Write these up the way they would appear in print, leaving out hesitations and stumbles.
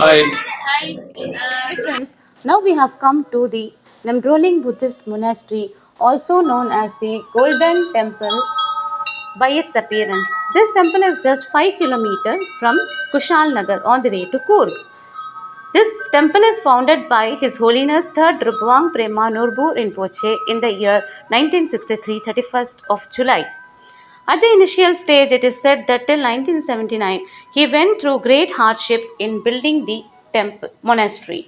Hi. Hi, friends. Now we have come to the Namdroling Buddhist Monastery, also known as the Golden Temple by its appearance. This temple is just 5 kilometers from Kushal Nagar on the way to Coorg. This temple is founded by His Holiness 3rd Drupawang Prema Norbu Rinpoche in the year 1963, 31st of July. At the initial stage, it is said that till 1979, he went through great hardship in building the temple monastery.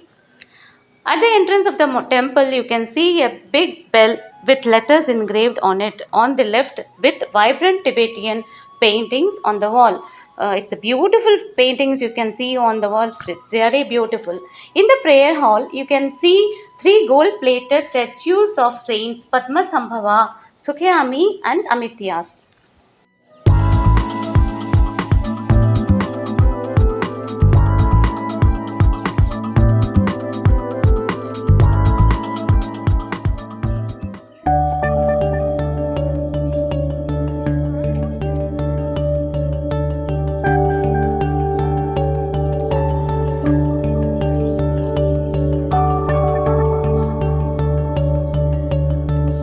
At the entrance of the temple, you can see a big bell with letters engraved on it on the left with vibrant Tibetan paintings on the wall. It's a beautiful paintings you can see on the walls. It's very beautiful. In the prayer hall, you can see 3 gold-plated statues of saints Padma Sambhava, Sukhayami and Amityas.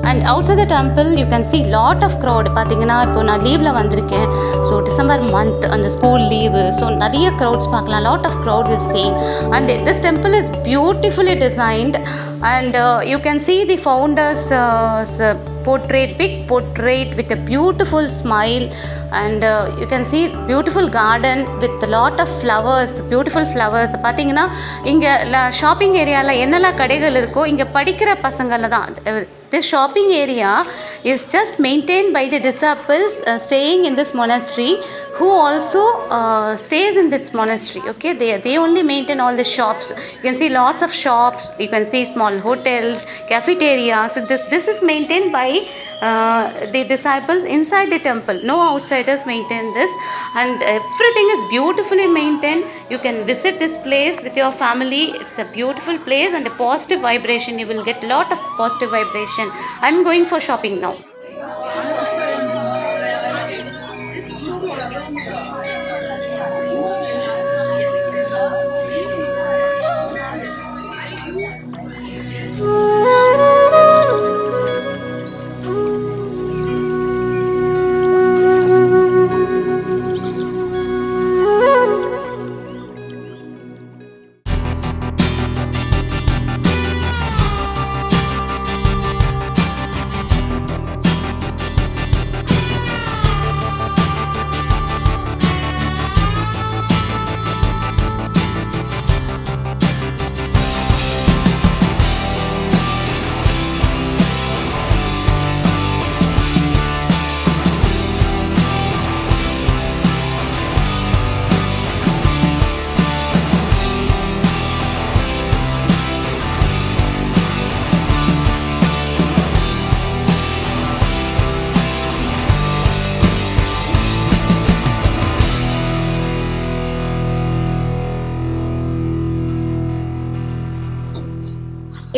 And outside the temple, you can see lot of crowd. பார்த்தீங்கன்னா இப்போ நான் லீவில் வந்திருக்கேன். So December month அந்த school leave. So நிறைய crowds பார்க்கலாம். Lot of crowds is seen. And this temple is beautifully designed. And you can see the founder's portrait, big portrait with a beautiful smile. And you can see beautiful garden with a lot of flowers, beautiful flowers. பார்த்தீங்கன்னா இங்கே shopping ஏரியாவில் என்னெல்லாம் கடைகள் இருக்கோ இங்கே படிக்கிற பசங்களை தான். This shopping area is just maintained by the disciples staying in this monastery, who also stays in this monastery. Okay, they only maintain all the shops. You can see lots of shops. You can see small hotel, cafeteria. So this is maintained by the disciples inside the temple. No outsiders maintain this, and everything is beautifully maintained. You can visit this place with your family. It's a beautiful place and a positive vibration. You will get a lot of positive vibration. I'm going for shopping now.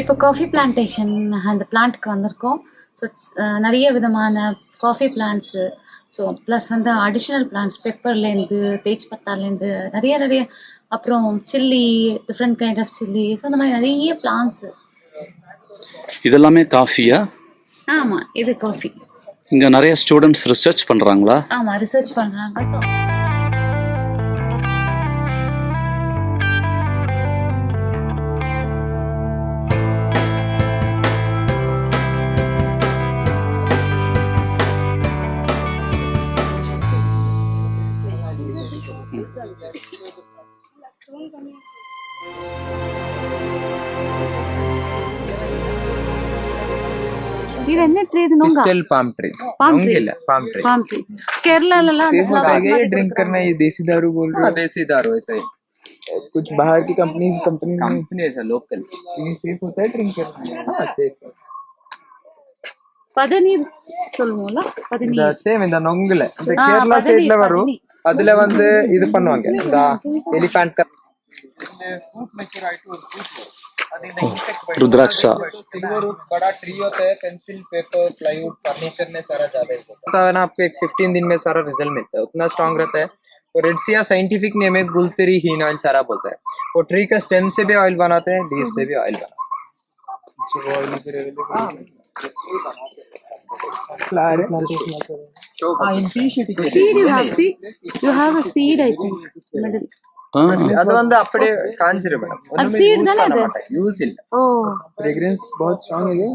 இப்போ coffee plantation அந்த பிளான்ட்க்கு வந்திருக்கோம். So நிறைய விதமான coffee plants, so plus வந்து additional plants பெப்பர்லேருந்து தேஜ் பத்தாலேருந்து நிறைய நிறைய, அப்புறம் chilli, different kind of chilli, so அந்த மாதிரி நிறைய பிளான்ட்ஸு. இதெல்லாமே காஃபியா? ஆமாம், இது காஃபி. இங்கே நிறைய ஸ்டூடெண்ட்ஸ் ரிசர்ச் பண்ணுறாங்களா? ஆமாம், ரிசர்ச் பண்ணுறாங்க. ஸோ இது என்ன ட்ரீ? இது नोंगा पिस्टल पाम ट्री, नोंगिल palm tree. Palm tree Kerala ला सेफ होता है ये ड्रिंक करना, ये देसी दारू बोल रहे हो? देसी दारू ऐसा ही। कुछ बाहर की कंपनी ऐसा लोकल ये सेफ होता है ड्रिंक करना? हाँ सेफ है। பதநீர் சொல்லுவோம்ல, பதநீர் சேம் இந்த நொங்குல இந்த கேரளா சைடுல வரும், அதுல வந்து இது பண்ணுவாங்க இந்த எலிஃபண்ட் फ्रूट मैच्योर आइटू और फ्रूट अभी नहीं इंसेक्ट रुद्राक्षा सिल्वर वुड बड़ा ट्री होता है, पेंसिल पेपर प्लाईवुड फर्नीचर में सारा ज्यादा होता है ना। आपको एक 15 दिन में सारा रिजल्ट मिलता है, उतना स्ट्रांग रहता है। और रेडसिया साइंटिफिक नेम है गुलतेरी हीन ऑयल सारा बोलता है। वो ट्री का स्टेम से भी ऑयल बनाते हैं, लीफ से भी ऑयल बनाते हैं। seed you have, see you have a seed I think middle. அது வந்து அப்படியே காஞ்சிரும் மேடம், அது seed தானே அது? யூஸ் இல்ல। ஓ फ्रेग्रेंस बहुत स्ट्रांग है ये।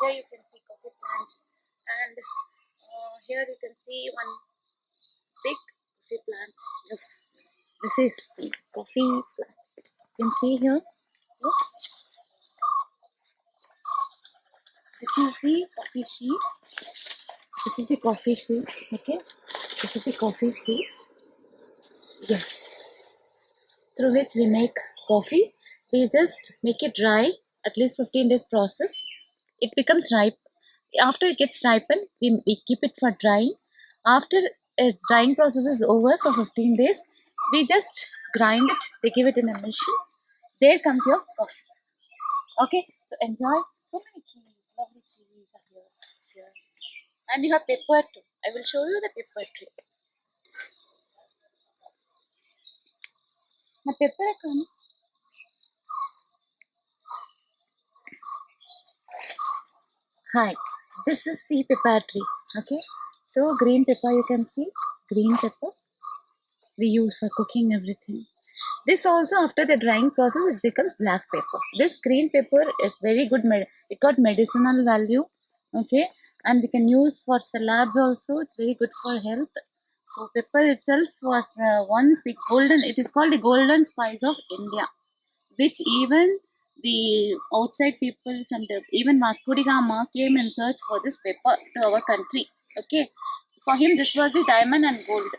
Here you can see coffee plants, and here you can see one big coffee plant. This is the coffee plant. You can see here. Yes. This is the coffee sheets. This is the coffee sheets. Okay. This is the coffee sheets. Yes. Through which we make coffee. We just make it dry. At least 15 days process. It becomes ripe. After it gets ripened, we keep it for drying. After its drying process is over for 15 days, we just grind it. They give it in a machine. There comes your coffee. Okay, so enjoy. So many trees, lovely trees are here. And you have pepper too. I will show you the pepper tree. Now pepper come. Hi, this is the pepper tree. Okay, so green pepper you can see, green pepper we use for cooking everything. This also after the drying process it becomes black pepper. This green pepper is very good, it got medicinal value. Okay, and we can use for salads also. It's very good for health. So pepper itself was once the golden, it is called the golden spice of India, which even the outside people from the even Vasco da Gama came and searched for this pepper to our country. Okay, for him this was the diamond and gold.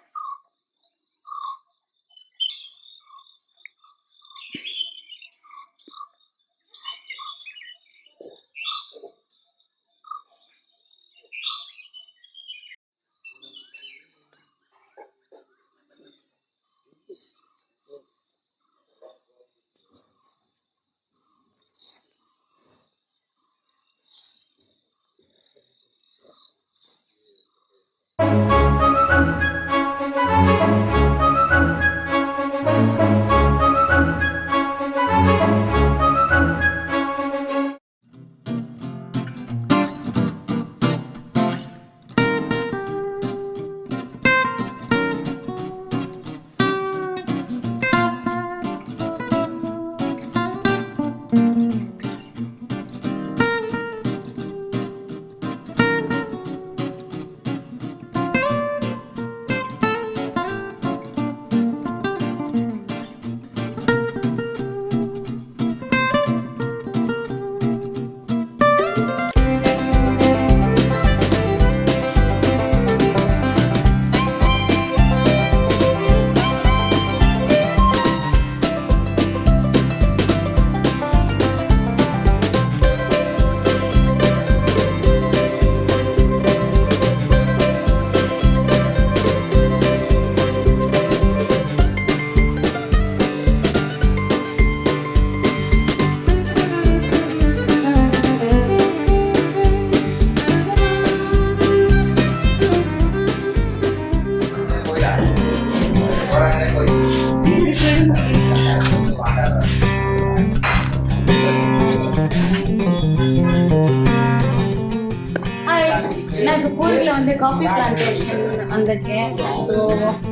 நான் இப்போ கூர்கில் வந்து coffee plantation வந்திருக்கேன். So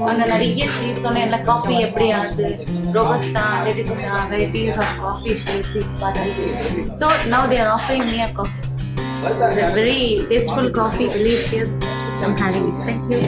அங்கே நிறைய trees சொன்ன எல்லா coffee எப்படி ஆகுது, ரோபஸ்டா, ரெடிஸ்டா, varieties of coffee shades it's பார்த்தாச்சு. So now they are offering me a coffee. It's a very tasteful coffee, delicious. So I'm having it. Thank you.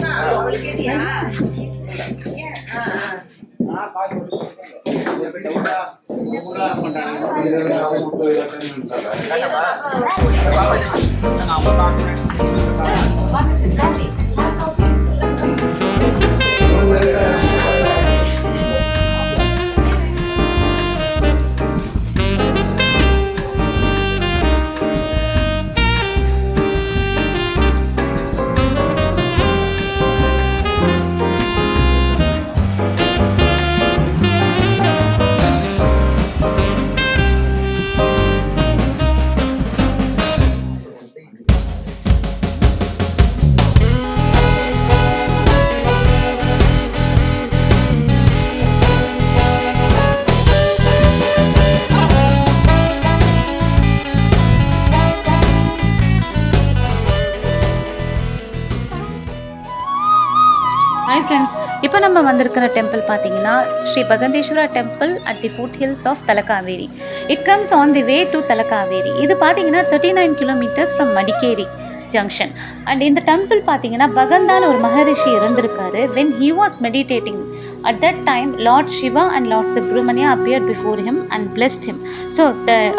Hi friends, இப்போ நம்ம வந்திருக்கிற டெம்பிள் பார்த்தீங்கன்னா Sri Bhagandeshwara temple at the foot hills of Talakaveri. It comes on the way to Talakaveri. இது பார்த்தீங்கன்னா 39 kilometres from Madikeri junction. And இந்த temple பார்த்தீங்கன்னா பகந்தான்னு ஒரு மகரிஷி இருந்திருக்காரு. When he was meditating at that time Lord Shiva and Lord Subramania appeared before him and blessed him. So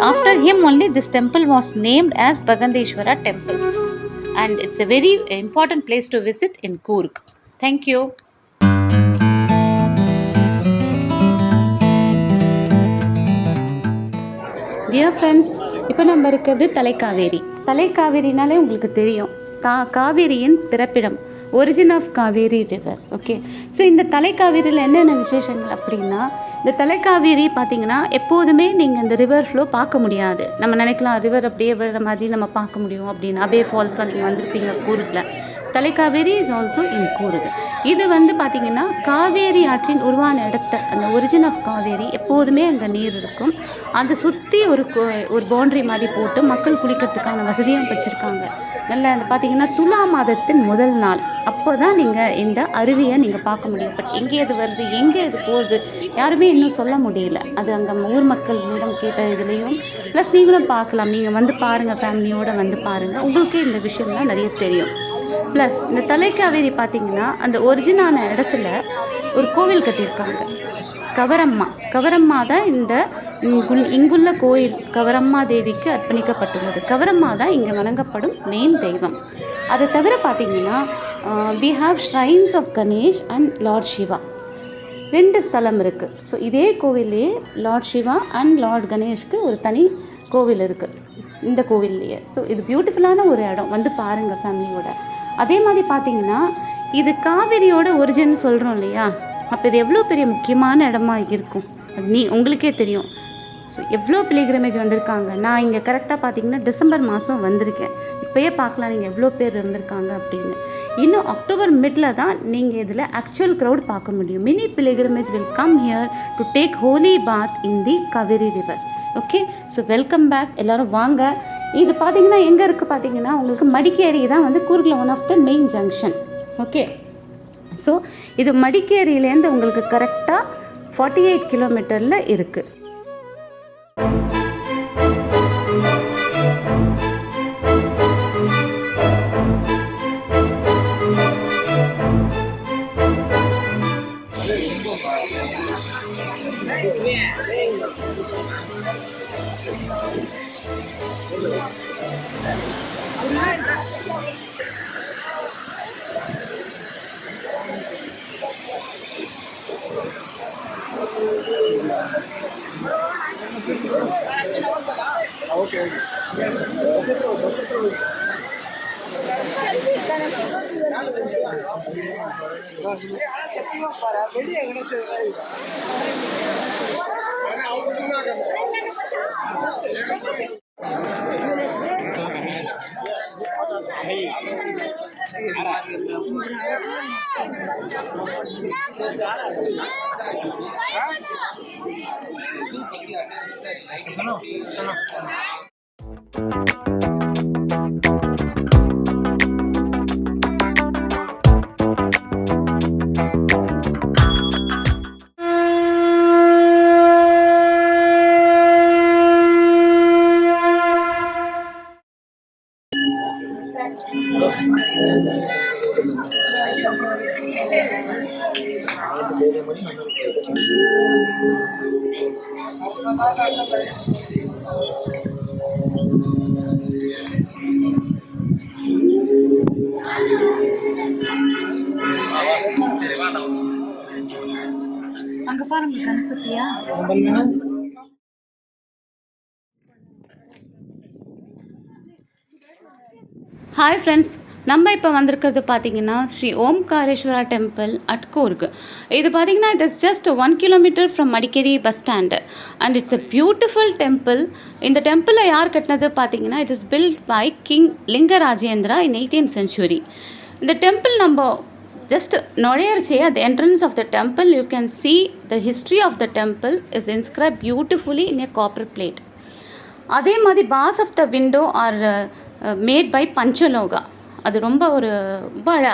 after him only this temple was named as Bagandeshwara temple, and it's a very important place to visit in Coorg. Thank you. Dear friends, இப்போ நம்ம இருக்கிறது தலைக்காவேரி. தலைக்காவேரினாலே உங்களுக்கு தெரியும், காவேரியின் பிறப்பிடம், origin of Kaveri river. Okay, so இந்த தலைக்காவேரியில் என்னென்ன விசேஷங்கள் அப்படின்னா, இந்த தலைக்காவேரி பார்த்தீங்கன்னா எப்போதுமே நீங்கள் இந்த ரிவர் ஃப்ளோ பார்க்க முடியாது. நம்ம நினைக்கலாம் ரிவர் அப்படியே வர்ற மாதிரி நம்ம பார்க்க முடியும் அப்படின்னு. அபே ஃபால்ஸ்லாம் நீங்கள் வந்திருப்பீங்க கூர்கில். Talakaveri is also in Coorg. இது வந்து பார்த்தீங்கன்னா காவேரி ஆற்றின் உருவான இடத்த, அந்த ஒரிஜின் ஆஃப் காவேரி எப்போதுமே அங்கே நீர் இருக்கும். அதை சுற்றி ஒரு பவுண்ட்ரி மாதிரி போட்டு மக்கள் குளிக்கிறதுக்கான வசதியும் வச்சுருக்காங்க. நல்ல அந்த பார்த்தீங்கன்னா துலா மாதத்தின் முதல் நாள் அப்போ தான் நீங்கள் இந்த அருவியை நீங்கள் பார்க்க முடியும். பட் எங்கே இது வருது, எங்கே இது போகுது, யாருமே இன்னும் சொல்ல முடியல. அது அங்கே ஊர் மக்களிடம் கேட்ட இதுலேயும் ப்ளஸ் நீங்களும் பார்க்கலாம். நீங்கள் வந்து பாருங்கள், ஃபேமிலியோடு வந்து பாருங்கள், உங்களுக்கே இந்த விஷயம்லாம் நிறைய தெரியும். ப்ளஸ் இந்த தலைக்காவேரி பார்த்தீங்கன்னா அந்த ஒரிஜினான இடத்துல ஒரு கோவில் கட்டியிருக்காங்க, கவரம்மா தான் இந்த இங்குள்ள கோயில் கவரம்மா தேவிக்கு அர்ப்பணிக்கப்பட்டுள்ளது. கவரம்மா தான் இங்கே வணங்கப்படும் மெயின் தெய்வம். அதை தவிர பார்த்தீங்கன்னா we have shrines of Ganesh and Lord Shiva. 2 ஸ்தலம் இருக்குது. ஸோ இதே கோவிலே லார்ட் சிவா அண்ட் லார்ட் கணேஷ்க்கு ஒரு தனி கோவில் இருக்குது இந்த கோவில்லையே. ஸோ இது பியூட்டிஃபுல்லான ஒரு இடம், வந்து பாருங்கள் ஃபேமிலியோட. அதே மாதிரி பார்த்தீங்கன்னா இது காவேரியோட ஒரிஜின் சொல்கிறோம் இல்லையா, அப்போ இது எவ்வளோ பெரிய முக்கியமான இடமா இருக்கும் அது உங்களுக்கே தெரியும். ஸோ எவ்வளோ பிலிகிரமேஜ் வந்திருக்காங்க. நான் இங்கே கரெக்டாக பார்த்தீங்கன்னா டிசம்பர் மாதம் வந்திருக்கேன். இப்போயே பார்க்கலாம் நீங்கள் எவ்வளோ பேர் இருந்திருக்காங்க அப்படின்னு. இன்னும் அக்டோபர் மிடில் தான் நீங்கள் இதில் ஆக்சுவல் க்ரௌட் பார்க்க முடியும். Many pilgrimage will come here to take holy bath in the Kaveri river. Okay, so welcome back, எல்லோரும் வாங்க. இது பார்த்தீங்கன்னா எங்கே இருக்குது பார்த்தீங்கன்னா உங்களுக்கு மடிக்கேரி தான் வந்து கூர்கில் one of the main junction. Okay, so இது மடிக்கேரியிலேருந்து உங்களுக்கு கரெக்டாக 48 கிலோமீட்டரில் இருக்குது. அங்க பாருங்க கணக்குத்தியா. ஹாய் ஃப்ரெண்ட்ஸ், நம்ம இப்போ வந்திருக்கிறது பார்த்தீங்கன்னா ஸ்ரீ ஓம்காரேஸ்வரா டெம்பிள் அட் கூர்க். இது பார்த்தீங்கன்னா it is just 1 kilometre from Madikeri bus stand and it's a beautiful temple. இந்த டெம்பிளை யார் கட்டினது பார்த்தீங்கன்னா it is built by king Lingarajendra in 18th century. இந்த டெம்பிள் நம்ம ஜஸ்ட் நுழையறச்சே at the entrance of the temple you can see the history of the temple is inscribed beautifully in a copper plate. அதே மாதிரி bars of the window are made by பஞ்சலோகா. அது ரொம்ப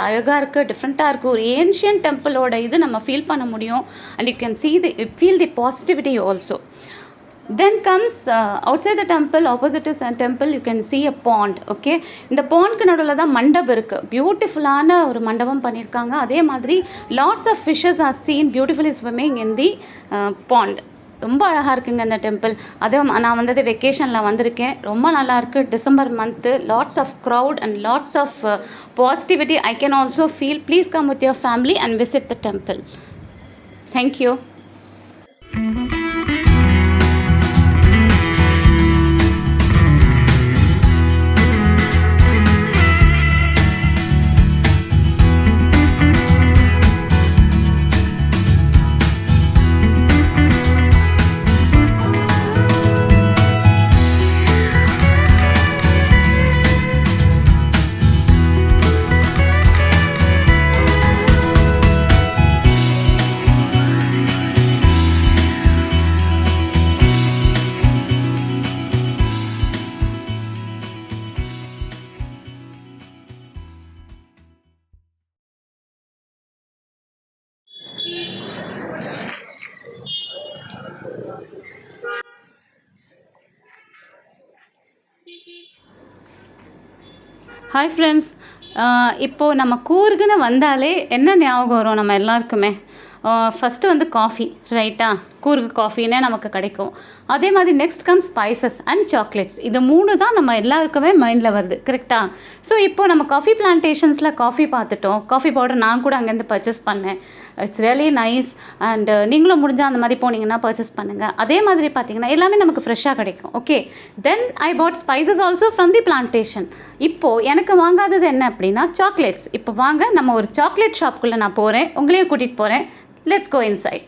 அழகாக இருக்குது, டிஃப்ரெண்ட்டாக இருக்குது. ஒரு ஏன்ஷியன்ட் டெம்பிளோட இது நம்ம ஃபீல் பண்ண முடியும். And you can feel the positivity also. Then comes outside the temple, opposite is a temple, you can see a pond. Okay, இந்த பாண்ட்க்கு நடுவில் தான் மண்டபம் இருக்குது. பியூட்டிஃபுல்லான ஒரு மண்டபம் பண்ணியிருக்காங்க. அதே மாதிரி lots of fishes are seen beautifully swimming in the pond. ரொம்ப அழகாக இருக்குங்க இந்த டெம்பிள். அதே நான் வந்தது வெக்கேஷனில் வந்திருக்கேன். ரொம்ப நல்லாயிருக்கு. December month, lots of crowd and lots of positivity I can also feel. Please come with your family and visit the temple. Thank you. Hi friends, இப்போது நம்ம கூர்க்குன்னு வந்தாலே என்ன ஞாபகம் வரும் நம்ம எல்லாருக்குமே? ஃபஸ்ட்டு வந்து காஃபி, ரைட்டா? கூர்க்கு காஃபின்னே நமக்கு கிடைக்கும். அதே மாதிரி next come spices and chocolates. இது 3 தான் நம்ம எல்லாருக்குமே மைண்டில் வருது, கரெக்டாக? ஸோ இப்போது நம்ம காஃபி பிளான்டேஷன்ஸில் காஃபி பார்த்துட்டோம். காஃபி பவுடர் நான் கூட அங்கேருந்து பர்ச்சேஸ் பண்ணேன். It's really nice. அண்ட் நீங்களும் முடிஞ்சால் அந்த மாதிரி போனீங்கன்னா பர்ச்சேஸ் பண்ணுங்கள். அதே மாதிரி பார்த்தீங்கன்னா எல்லாமே நமக்கு ஃப்ரெஷ்ஷாக கிடைக்கும். Okay, then I bought spices also from the plantation. இப்போது எனக்கு வாங்காதது என்ன அப்படின்னா சாக்லேட்ஸ். இப்போ வாங்க நம்ம ஒரு சாக்லேட் ஷாப்புக்குள்ளே நான் போகிறேன், உங்களையும் கூட்டிகிட்டு போகிறேன். Let's go inside.